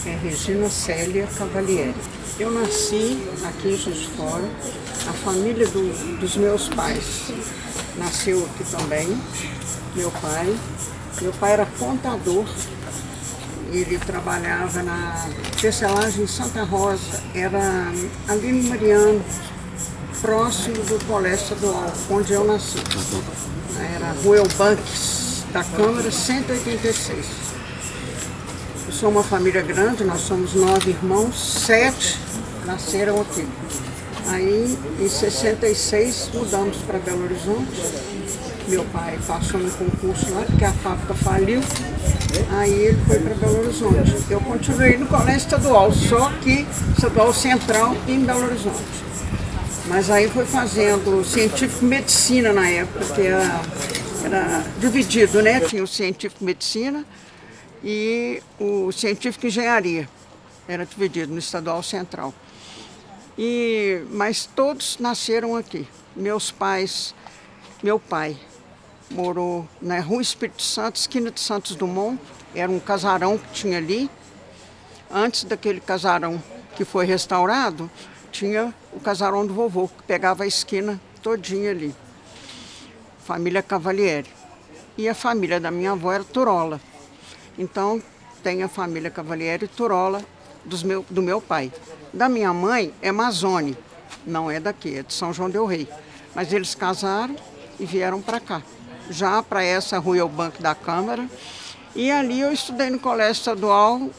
é Regina Célia Cavalieri. Eu nasci aqui em Juiz de Fora. A família dos meus pais nasceu aqui também. Meu pai era contador. Ele trabalhava na tecelagem Santa Rosa, era ali no Mariano, próximo do Colégio Estadual, onde eu nasci. Era Rua Elbanques, da Câmara 186. Eu sou uma família grande, nós somos 9 irmãos, 7 nasceram aqui. Aí, em 66, mudamos para Belo Horizonte. Meu pai passou no concurso lá, porque a fábrica faliu. Aí ele foi para Belo Horizonte. Eu continuei no colégio estadual, só que estadual central em Belo Horizonte. Mas aí foi fazendo científico medicina na época, que era dividido, né? Tinha o científico medicina e o científico engenharia. Era dividido no estadual central. Mas todos nasceram aqui. Meu pai morou na Rua Espírito Santo, esquina de Santos Dumont. Era um casarão que tinha ali. Antes daquele casarão que foi restaurado, tinha o casarão do vovô, que pegava a esquina todinha ali. Família Cavalieri. E a família da minha avó era Turola. Então, tem a família Cavalieri e Turola do meu pai. Da minha mãe é Mazone, não é daqui, é de São João del Rei. Mas eles casaram e vieram para cá, já para essa Rua Eubanco da Câmara. E ali eu estudei no colégio estadual,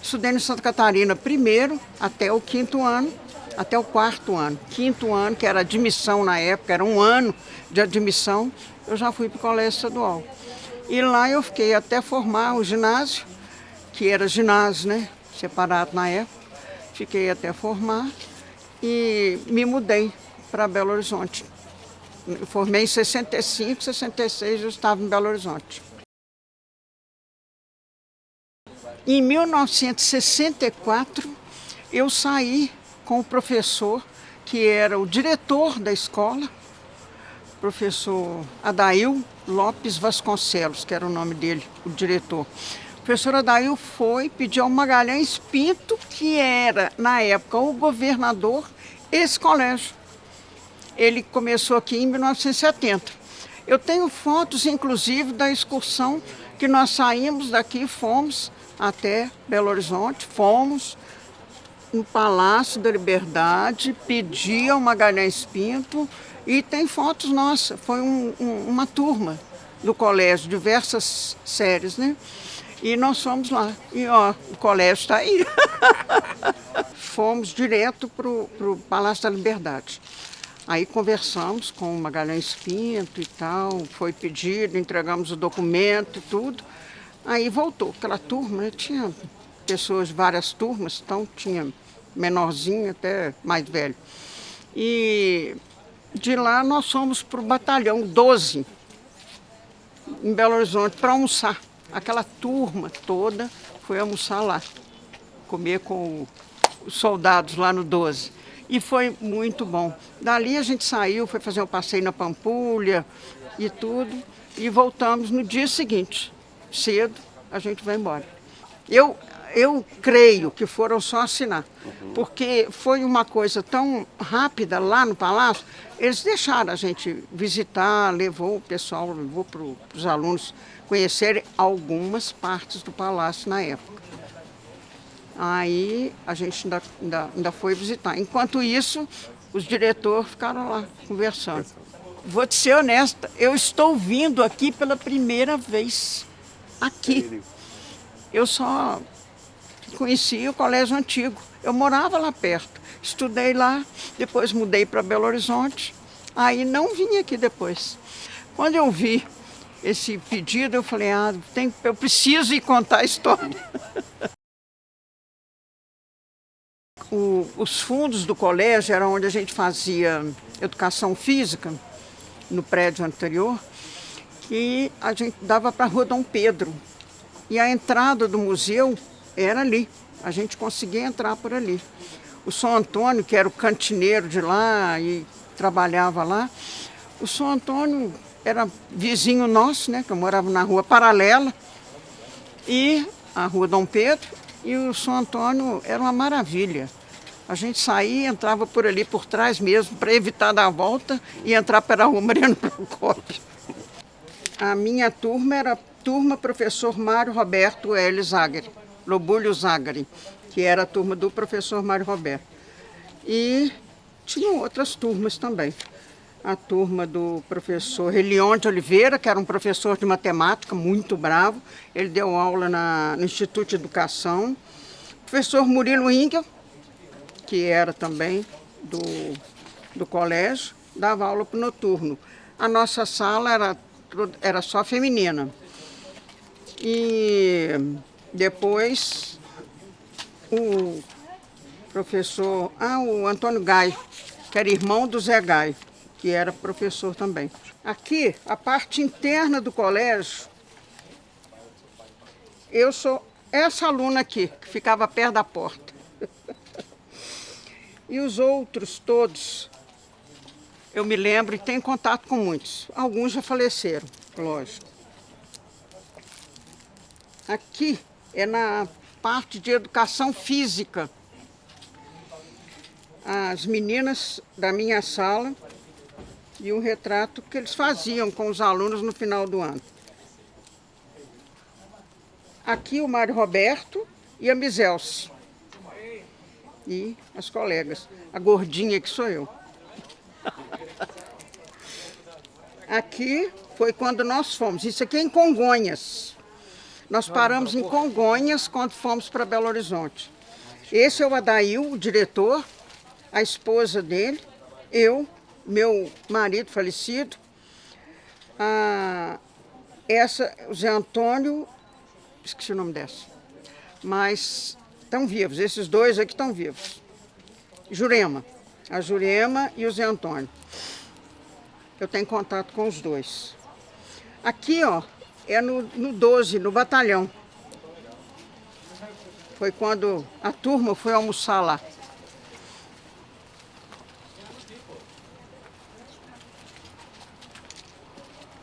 estudei em Santa Catarina primeiro, até o 5º ano, até o 4º ano. 5º ano, que era admissão na época, era um ano de admissão, eu já fui para o colégio estadual. E lá eu fiquei até formar o ginásio, que era ginásio, né, separado na época. Fiquei até formar e me mudei para Belo Horizonte. Eu formei em 65, 66 eu estava em Belo Horizonte. Em 1964 eu saí com o professor, que era o diretor da escola, professor Adail Lopes Vasconcelos, que era o nome dele, o diretor. O professor Adail foi pedir ao Magalhães Pinto, que era, na época, o governador, esse colégio. Ele começou aqui em 1970. Eu tenho fotos, inclusive, da excursão que nós saímos daqui e fomos até Belo Horizonte, fomos no Palácio da Liberdade, pedi ao Magalhães Pinto e tem fotos nossas. Foi uma turma do colégio, diversas séries, né? E nós fomos lá. E ó, o colégio está aí. Fomos direto para o Palácio da Liberdade. Aí conversamos com o Magalhães Pinto e tal, foi pedido, entregamos o documento e tudo. Aí voltou aquela turma, né? Tinha pessoas, várias turmas, então tinha menorzinho até mais velho. E de lá nós fomos para o batalhão 12, em Belo Horizonte, para almoçar. Aquela turma toda foi almoçar lá, comer com os soldados lá no 12. E foi muito bom. Dali a gente saiu, foi fazer um passeio na Pampulha e tudo, e voltamos no dia seguinte. Cedo, a gente vai embora. Eu creio que foram só assinar, porque foi uma coisa tão rápida lá no Palácio, eles deixaram a gente visitar, levou para os alunos conhecerem algumas partes do Palácio na época. Aí a gente ainda foi visitar. Enquanto isso, os diretores ficaram lá conversando. Vou te ser honesta, eu estou vindo aqui pela primeira vez. Aqui. Eu só conheci o colégio antigo. Eu morava lá perto, estudei lá, depois mudei para Belo Horizonte, aí não vim aqui depois. Quando eu vi esse pedido, eu falei, eu preciso ir contar a história. Os fundos do colégio eram onde a gente fazia educação física, no prédio anterior, e a gente dava para a Rua Dom Pedro. E a entrada do museu era ali, a gente conseguia entrar por ali. O São Antônio, que era o cantineiro de lá e trabalhava lá, o São Antônio era vizinho nosso, né, que eu morava na rua paralela, e a Rua Dom Pedro, E o São Antônio era uma maravilha. A gente saía, entrava por ali, por trás mesmo, para evitar dar a volta e entrar pela rua Mariano Procópio. A minha turma era a turma professor Mário Roberto L. Zagari, Lobulho Zagari, que era a turma do professor Mário Roberto. E tinham outras turmas também. A turma do professor Relion de Oliveira, que era um professor de matemática muito bravo. Ele deu aula no Instituto de Educação. O professor Murilo Ingel, que era também do colégio, dava aula para o noturno. A nossa sala era só feminina. E depois o professor, o Antônio Gaio, que era irmão do Zé Gaio, que era professor também. Aqui, a parte interna do colégio, eu sou essa aluna aqui, que ficava perto da porta. E os outros todos, eu me lembro e tenho contato com muitos. Alguns já faleceram, lógico. Aqui é na parte de educação física. As meninas da minha sala e um retrato que eles faziam com os alunos no final do ano. Aqui o Mário Roberto e a Miselce. E as colegas. A gordinha que sou eu. Aqui foi quando nós fomos. Isso aqui é em Congonhas. Nós paramos em Congonhas quando fomos para Belo Horizonte. Esse é o Adail, o diretor, a esposa dele, eu, meu marido falecido, o Zé Antônio, esqueci o nome dessa, mas estão vivos, esses dois aqui estão vivos. Jurema, a Jurema e o Zé Antônio. Eu tenho contato com os dois. Aqui, ó, é no 12, no batalhão. Foi quando a turma foi almoçar lá.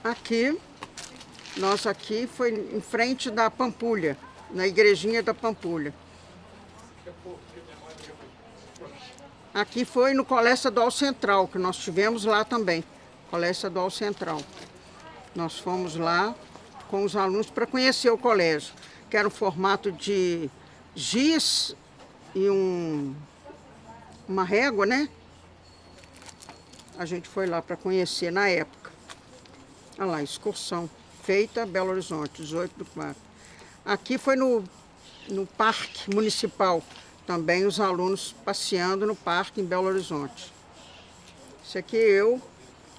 Aqui, nós aqui foi em frente da Pampulha, na igrejinha da Pampulha. Aqui foi no Colégio Estadual Central, que nós tivemos lá também, Colégio Estadual Central. Nós fomos lá com os alunos para conhecer o colégio, que era um formato de giz e uma régua, né? A gente foi lá para conhecer na época. Olha lá, excursão feita Belo Horizonte, 18/4. Aqui foi no Parque Municipal, também os alunos passeando no parque em Belo Horizonte. Esse aqui é eu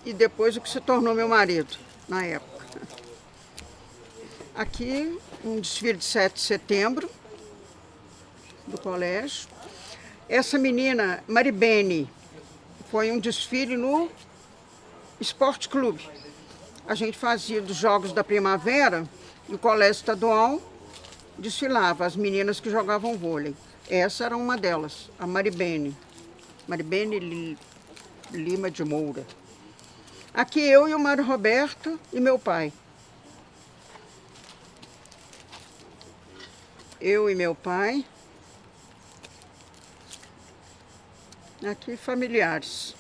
e depois o que se tornou meu marido, na época. Aqui um desfile de 7 de setembro do colégio. Essa menina, Maribene, foi um desfile no Esporte Clube. A gente fazia dos Jogos da Primavera e o Colégio Estadual desfilava as meninas que jogavam vôlei. Essa era uma delas, a Maribene. Maribene Lima de Moura. Aqui eu e o Mário Roberto e meu pai. Eu e meu pai. Aqui familiares.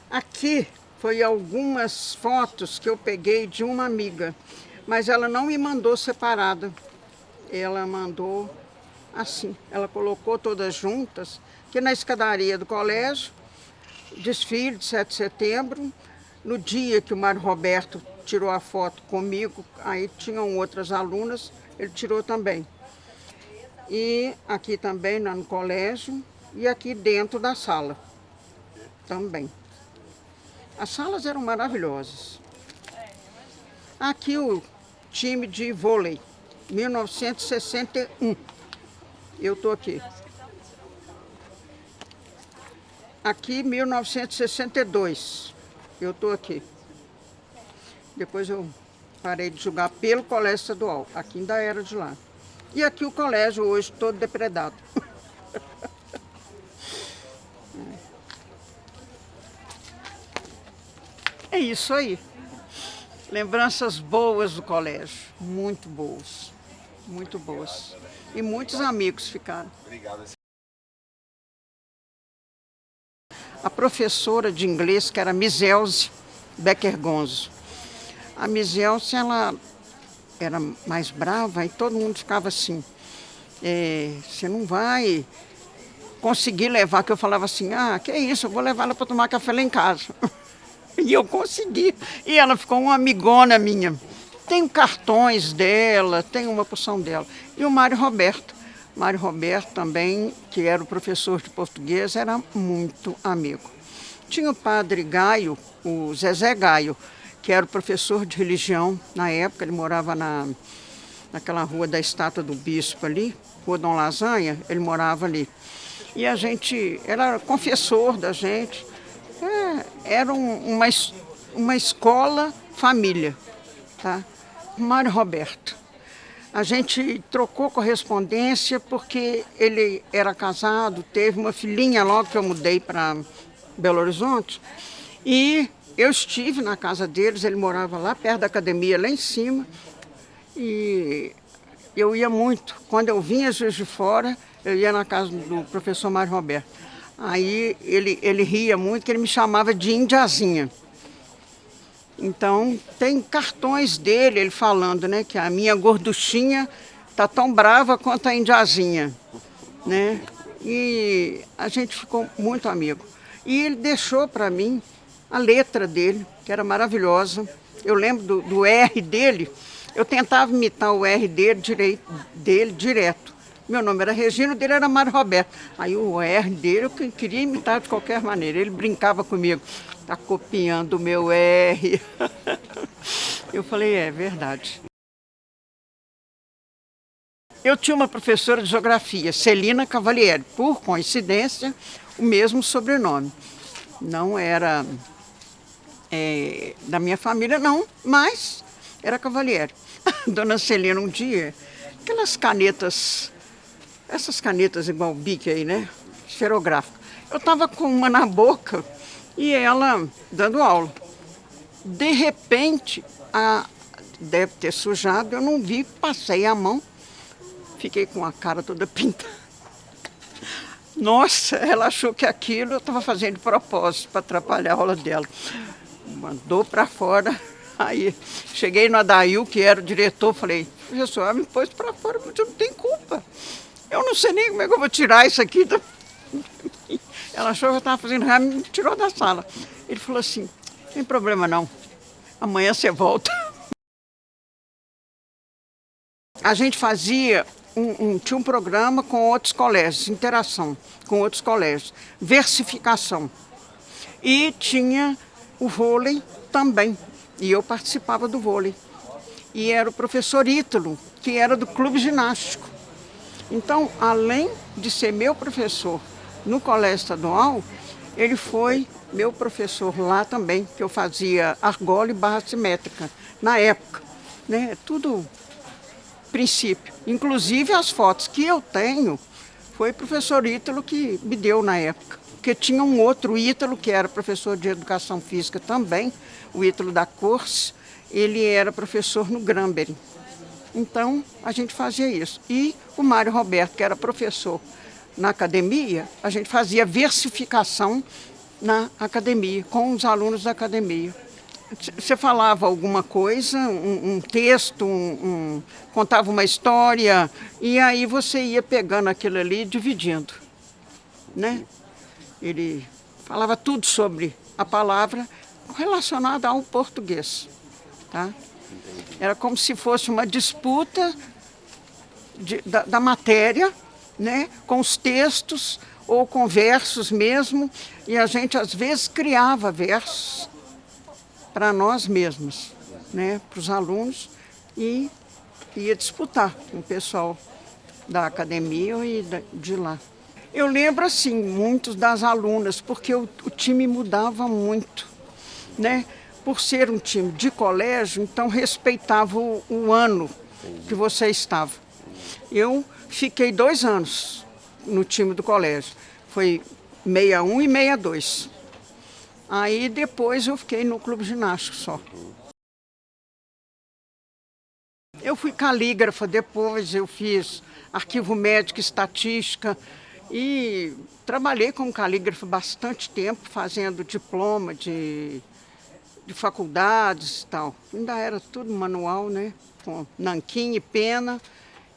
Aqui foi algumas fotos que eu peguei de uma amiga, mas ela não me mandou separada. Ela mandou assim, ela colocou todas juntas, que na escadaria do colégio, desfile de 7 de setembro, no dia que o Mário Roberto tirou a foto comigo, aí tinham outras alunas, ele tirou também. E aqui também, no colégio, e aqui dentro da sala também. As salas eram maravilhosas. Aqui o time de vôlei, 1961. Eu estou aqui. Aqui, 1962. Eu estou aqui. Depois eu parei de jogar pelo Colégio Estadual. Aqui ainda era de lá. E aqui o colégio hoje todo depredado. É isso aí. Lembranças boas do colégio, muito boas. muito boas. E muitos amigos ficaram. Obrigado. A professora de inglês, que era Miss Elze Becker Gonzo. A Miss Elze, ela era mais brava e todo mundo ficava assim, você não vai conseguir levar, que eu falava assim, que é isso, eu vou levar ela para tomar café lá em casa. E eu consegui. E ela ficou uma amigona minha. Tenho cartões dela, tenho uma porção dela. E o Mário Roberto. Mário Roberto também, que era o professor de português, era muito amigo. Tinha o padre Gaio, o Zezé Gaio, que era o professor de religião na época. Ele morava naquela rua da Estátua do Bispo ali, Rua Dom Lasanha, ele morava ali. E a gente, era confessor da gente. Era uma escola família, tá? Mário Roberto. A gente trocou correspondência porque ele era casado, teve uma filhinha logo que eu mudei para Belo Horizonte. E eu estive na casa deles, ele morava lá perto da academia, lá em cima. E eu ia muito. Quando eu vinha Juiz de Fora, eu ia na casa do professor Mário Roberto. Aí ele ria muito, que ele me chamava de Indiazinha. Então, tem cartões dele, ele falando, né, que a minha gorduchinha tá tão brava quanto a Indiazinha, né? E a gente ficou muito amigo. E ele deixou para mim a letra dele, que era maravilhosa. Eu lembro do R dele, eu tentava imitar o R dele direto. Meu nome era Regina, o dele era Mário Roberto. Aí o R dele eu queria imitar de qualquer maneira. Ele brincava comigo, tá copiando o meu R. Eu falei, é verdade. Eu tinha uma professora de geografia, Celina Cavalieri, por coincidência, o mesmo sobrenome. Não era da minha família, não, mas era Cavalieri. Dona Celina, um dia, aquelas canetas, essas canetas igual Bic aí, né? Esferográfica. Eu estava com uma na boca e ela dando aula. De repente, deve ter sujado, eu não vi, passei a mão, fiquei com a cara toda pintada. Nossa, ela achou que aquilo eu estava fazendo de propósito para atrapalhar a aula dela. Mandou para fora. Aí cheguei no Adail, que era o diretor, falei, professor, ela me pôs para fora, mas eu não tenho culpa. Eu não sei nem como é que eu vou tirar isso aqui. Ela achou que eu estava fazendo raiva, me tirou da sala. Ele falou assim, não tem problema não, amanhã você volta. A gente fazia, tinha um programa com outros colégios, interação com outros colégios, versificação. E tinha o vôlei também, e eu participava do vôlei. E era o professor Ítalo, que era do clube ginástico. Então, além de ser meu professor no colégio estadual, ele foi meu professor lá também, que eu fazia argola e barra simétrica, na época, né? Tudo princípio. Inclusive as fotos que eu tenho, foi o professor Ítalo que me deu na época. Porque tinha um outro Ítalo, que era professor de educação física também, o Ítalo da Corse, ele era professor no Granbury. Então, a gente fazia isso. E o Mário Roberto, que era professor na academia, a gente fazia versificação na academia, com os alunos da academia. Você falava alguma coisa, um texto, contava uma história, e aí você ia pegando aquilo ali e dividindo, né? Ele falava tudo sobre a palavra relacionada ao português, tá? Era como se fosse uma disputa da matéria, né? Com os textos ou com versos mesmo, e a gente às vezes criava versos para nós mesmos, né? Para os alunos, e ia disputar com o pessoal da academia e de lá. Eu lembro, assim, muitos das alunas, porque o time mudava muito, né? Por ser um time de colégio, então respeitava o ano que você estava. Eu fiquei 2 anos no time do colégio, foi 61 e 62. Aí depois eu fiquei no clube ginástico só. Eu fui calígrafa depois, eu fiz arquivo médico, estatística e trabalhei como calígrafa bastante tempo, fazendo diploma de faculdades e tal. Ainda era tudo manual, né? Com nanquim e pena.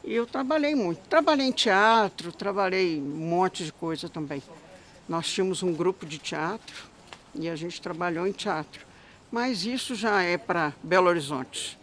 E eu trabalhei muito. Trabalhei em teatro, trabalhei um monte de coisa também. Nós tínhamos um grupo de teatro e a gente trabalhou em teatro. Mas isso já é para Belo Horizonte.